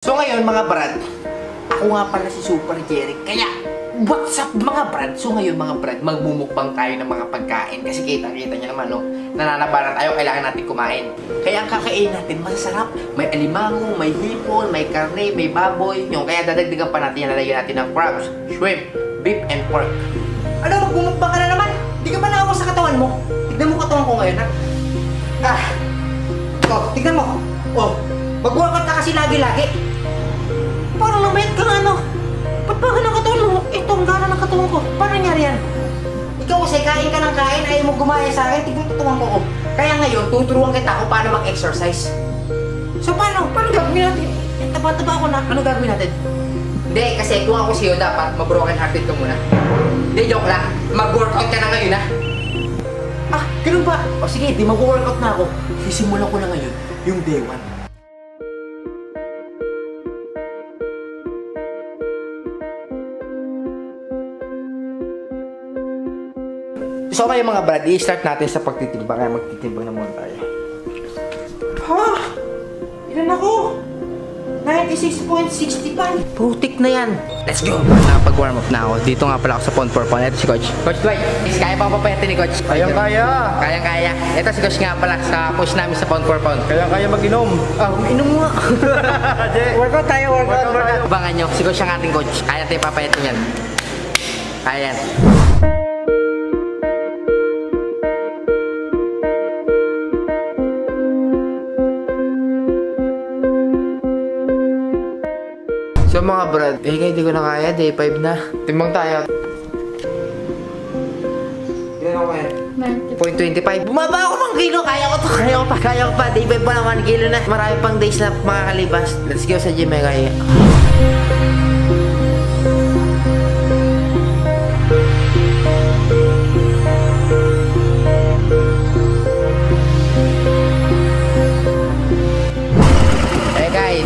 So ngayon mga brad, ako nga pala si Super Jerry. Kaya, what's up mga brad? So ngayon mga brad, magmumukbang tayo ng mga pagkain. Kasi kita-kita nyo naman, no? Nananabalan tayo, kailangan natin kumain. Kaya ang kakain natin, masarap. May alimango, may hipon, may karne, may baboy. Yung kaya dadagdagan pa natin, nalagyan natin ng crabs, shrimp, beef, and pork. Ano, magmumukbang ka na naman? Di ka ba naawa sa katawan mo? Tignan mo katawan ko ngayon, ha? Tignan mo. Mag-workout ka kasi lagi-lagi. Parang namayat ka nga, no? Ba't ba ganang katawan mo? Ito ang gana ng katawan ko. Paano nangyari yan? Ikaw kasi kain ka ng kain, ayaw mo gumaya sa akin, tignan katawan ko. Kaya ngayon, tuturuan kita kung paano mag-exercise. So paano? Paano gagawin natin? Taba-taba ako na. Ano gagawin natin? Hindi, kasi kung ako sa'yo, dapat ma-broken hearted ka muna. Hindi, joke lang. Mag-workout ka na ngayon, ha? Ganun ba? O sige, di mag-workout na ako. Sisimulan ko na ngayon yung day 1. So ngayon mga brad, i-start natin sa pagtitimbang. Kaya magtitimbang na muna tayo. Ilan ako? 96.65. Putik na yan. Let's go. Nakapag-warm up na ako. Dito nga pala ako sa Pond for Pond. Ito si Coach. Coach Dwight, kaya pa papayatin ni Coach? Kayang-kaya. Kayang-kaya. Ito si Coach nga pala sa push namin sa Pond for Pond. Kayang-kaya mag-inom. Inom mo nga. Workout tayo, workout. Abangan nyo. Si Coach ang ating coach. Kaya tayo papayatin yan. Kaya yan. So mga brad, kaya di ko na kaya, day 5 na. Timbang tayo. Ilan ako yan? 0.25. Bumaba ako ng kilo, kaya ko to, kaya ko pa. Day 5 pa naman, kilo na. Marami pang days na makakalibas. Let's go sa gym, kaya.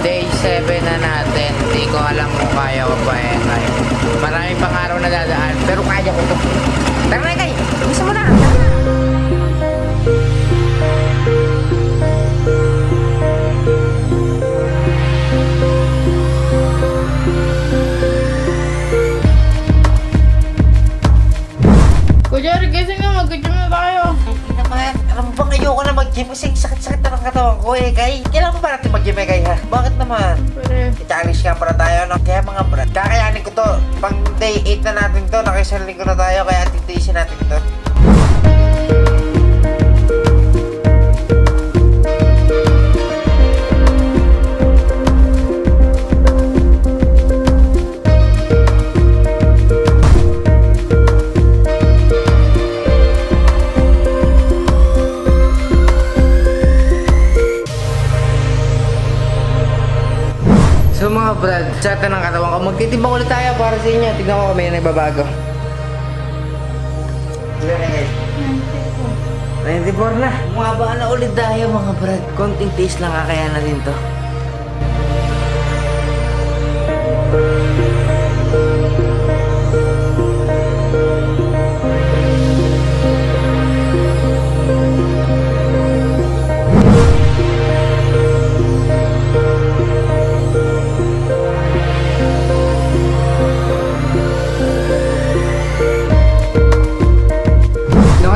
Day 7 na natin. Hindi ko alam kung kaya ko pa kaya. Maraming pang araw na dadaan, pero kaya ko to. Tara na kay! Gusto mo na! Kuya, gising nga, mag-gym na tayo. Hindi naman. Alam mo bang ayoko na mag-gym kasi sakit-sakit na ng katawan ko kay. Kailangan ba natin mag-gym kay ha? Bakit naman? Pwede. I-challenge nga para tayo, no? Kaya mga brad, kakayanin ko to. Pang day 8 na natin to, nakisang linggo na tayo, kaya titiisin natin to. So mga brad, sa ng katawan ko, magtitimbang ulit tayo para sa inyo. Tignan ko kung may nagbabago. Ilan na guys? 94 na. Bumaba na ulit tayo mga brad. Konting taste lang kakayanan natin to.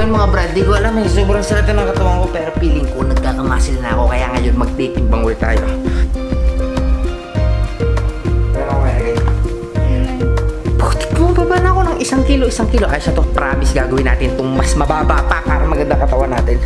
Mga brad, di ko alam sobrang sarap ng katawan ko pero feeling ko nagkakamasil na ako kaya ngayon magtitimbang ulit tayo. Pero okay. Putik mo, baba na ako ng 1 kilo. Ay sa to, promise gagawin natin itong mas mababa pa para maganda katawan natin.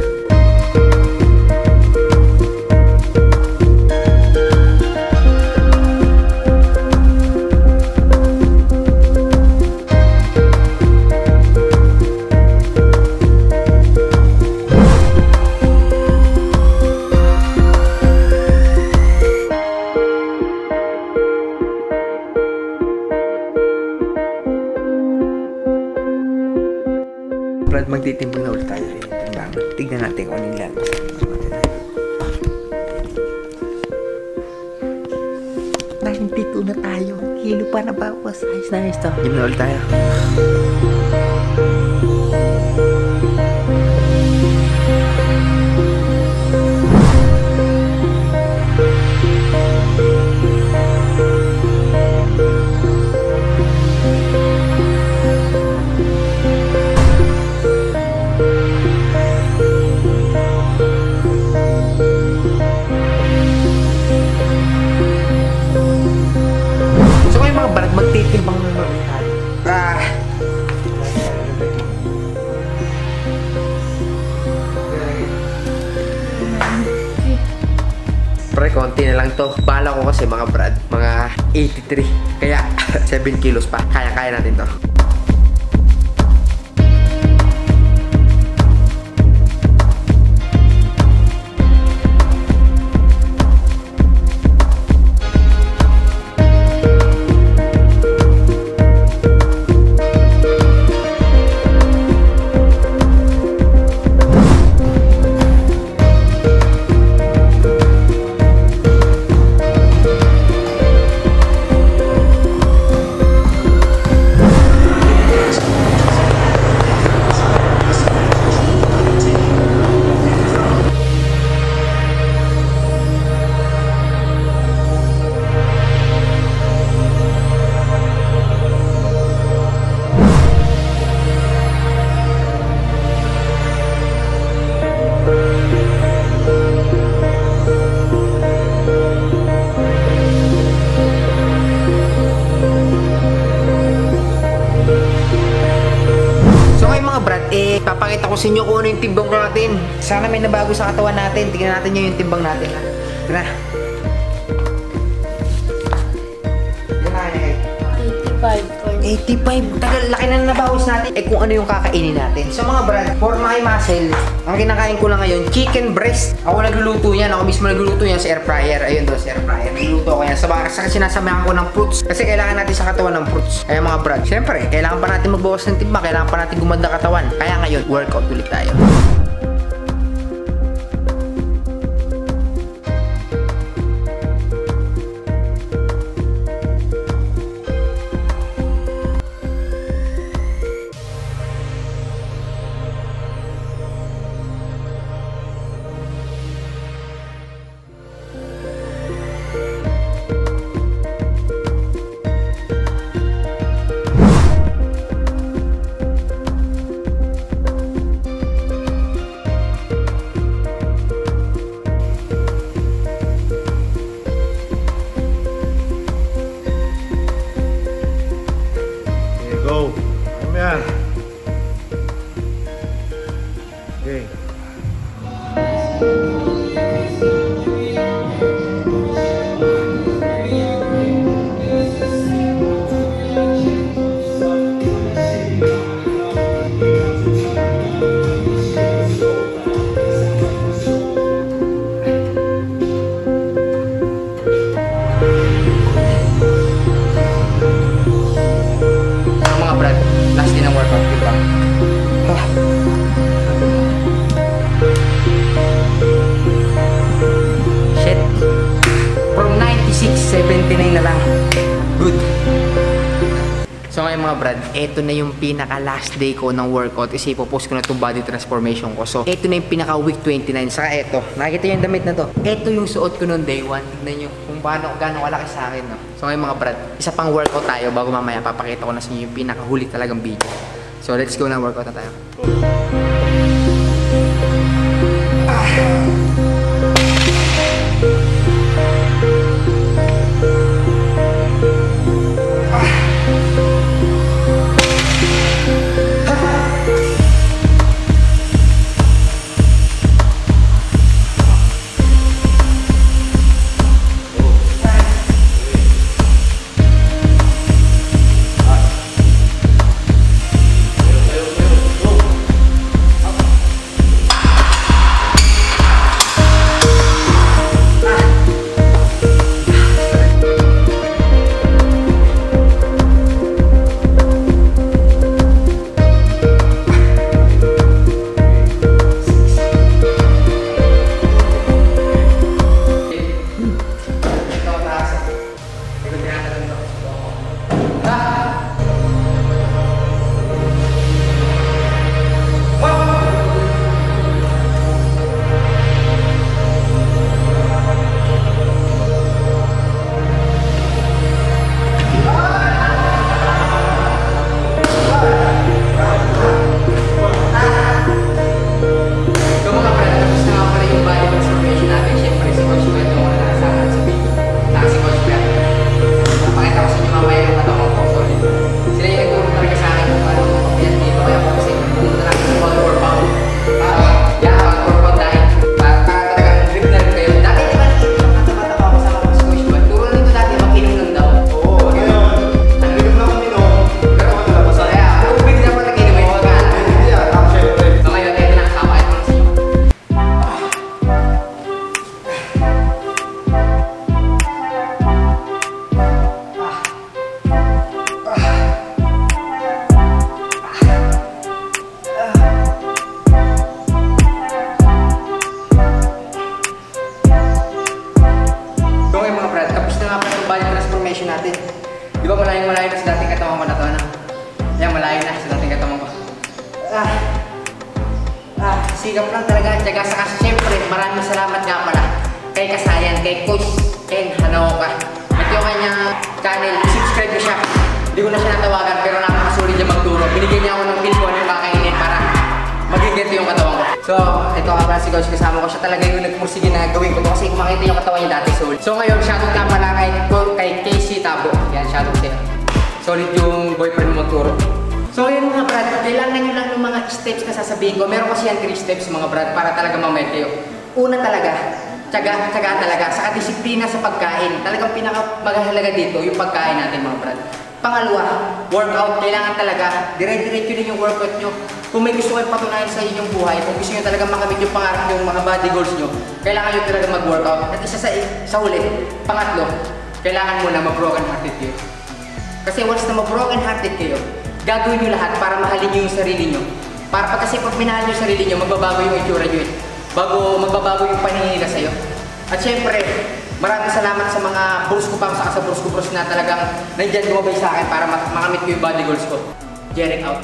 Brad, magtitimbang na ulit tayo. Tignan natin kung anong lalabas. Dahil dito na tayo. Kilo pa na bawas. Ayos na ayos to. Gym na ulit tayo. lang to. Bala ko kasi mga brad, mga 83. Kaya 7 kilos pa. Kaya-kaya natin to. Papakita ko sa inyo kung ano yung timbang natin. Sana may nabago sa katawan natin. Tingnan natin yung timbang natin. Tara. Tingnan natin. 85. Tagal, laki na nabawas natin. Kung ano yung kakainin natin. So mga brad, for my muscle, ang kinakain ko lang ngayon, chicken breast. Ako nagluluto yan. Ako mismo nagluluto yan sa air fryer. Ayun doon, sa air fryer. Nagluluto ko yan. Sa sinasamahan ko ng fruits. Kasi kailangan natin sa katawan ng fruits. Kaya mga brad, syempre, kailangan pa natin magbawas ng timbang. Kailangan pa natin gumanda katawan. Kaya ngayon, workout ulit tayo. Go. Ano yan? Okay. Last din ang workout, di ba? Shit. From 96, 79 na lang. Good. So ngayon mga brad, eto na yung pinaka last day ko ng workout kasi ipopost ko na itong body transformation ko. So eto na yung pinaka week 29. Saka eto, nakikita yung damit na to. Eto yung suot ko noong day 1. Tignan nyo kung gano'ng kalaki sa akin, no? So ngayon mga brad, isa pang workout tayo bago mamaya papakita ko na sa inyo yung pinakahuli talagang video. So let's go na, workout na tayo. transformation natin. Di ba malayo na sa dating katawan ko na to, ano? Yan, malayo na sa dating katawan ko. Sigap lang talaga. Tiyaga sa kasi syempre, maraming salamat nga pala kay Kasayan, kay Coach Ken Hanaoka. Ito yung kanyang channel, subscribe ko siya. Hindi ko na siya natawagan pero napakasulit niya magturo. Binigyan niya ako ng pilpon ng kakainin para magigento yung katawan ko. So, ito nga pala si Coach, kasama ko siya talaga yung nagmursige na gawin ko to kasi makita yung katawan niya dati solid. So ngayon, shoutout nga pala kay Casey Tabo. Yan, shoutout sa'yo. Solid yung boyfriend mo magturo. So yun mga brad, kailangan nyo lang ng mga steps na sasabihin ko. Meron kasi yan 3 steps mga brad para talaga mamay kayo. Una talaga, tiyaga talaga, saka disiplina sa pagkain. Talagang pinakamagahalaga dito yung pagkain natin mga brad. Pangalawa, workout. Kailangan talaga, dire-diretso din yung workout nyo. Kung may gusto kayo patunayan sa inyong buhay, kung gusto nyo talaga makamit yung pangarap yung mga body goals nyo, kailangan nyo talaga mag-workout. At isa sa huli, pangatlo, kailangan muna mag-broken hearted kayo. Kasi once na mag-broken hearted kayo, gagawin nyo lahat para mahalin nyo yung sarili nyo. Para kasi pag minahal nyo yung sarili nyo, magbabago yung itsura nyo. Bago magbabago yung paningin nila sa'yo. At syempre, maraming salamat sa mga bros ko pang saka sa bros ko na talagang nandyan lumabay sa akin para makamit ko yung body goals ko. Jeric out.